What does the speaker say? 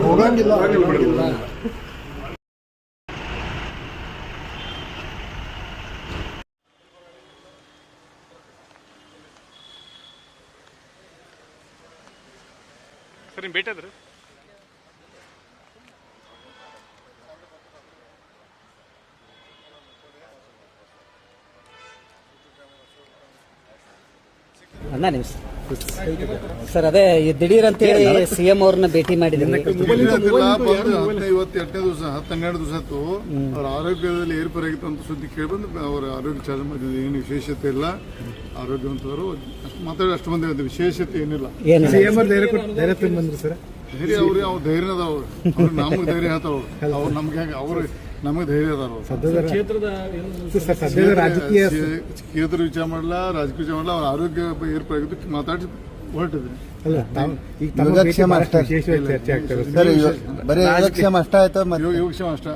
ಹೋಗಂಗಿಲ್ಲ. ಸರ್ ನಿಮ್ಮ ಭೇಟಿ ಅದ್ರಿ ಅಣ್ಣ ನಿಮಿಷ ಸರ್, ಅದೇ ದಿಢೀರ್ ಅಂತೇಳಿ ಸಿಎಂ ಅವ್ರನ್ನ ಭೇಟಿ ಮಾಡಿದ್ರಿ. ಇವತ್ತು 8ನೇ ದಿವಸ 10-12 ದಿವಸ ಆಯ್ತು. ಅವ್ರ ಆರೋಗ್ಯದಲ್ಲಿ ಏರ್ಪೇರಾಗಿತ್ತು ಅಂತ ಸುದ್ದಿ ಕೇಳಿಬಂದು ಅವ್ರ ಆರೋಗ್ಯ ಚಾರ್ಜ್ ಮಾಡಿದ್ರು. ಏನು ವಿಶೇಷತೆ ಇಲ್ಲ, ಆರೋಗ್ಯವಂತವರು ಮಾತಾಡಿ ಅಷ್ಟು ಮಂದಿ ಅಂತ ವಿಶೇಷತೆ ಏನಿಲ್ಲ. ಧೈರ್ಯ ಅವ್ರಿಗೆ ಅವ್ರ ಧೈರ್ಯ ಅದಾವ, ಅವ್ರು ನಮಗೆ ಧೈರ್ಯ ಹೇಳ್ತಾವ, ಅವ್ರು ನಮ್ಗೆ ಅವ್ರು ನಮಗೆ ಧೈರ್ಯ ಅದಾರ. ಕ್ಷೇತ್ರ ವಿಚಾರ ಮಾಡಲ್ಲ, ರಾಜಕೀಯ ವಿಚಾರ ಮಾಡಲ್ಲ, ಅವ್ರ ಆರೋಗ್ಯ ಏರ್ಪೇರಾಗಿದ್ದು ಮಾತಾಡಿ ಹೊರಟಿದ್ರಿ. ಯೋಗಕ್ಷೇಮ ಅಷ್ಟ ಆಯ್ತು. ಯೋಗಕ್ಷೇಮ ಅಷ್ಟ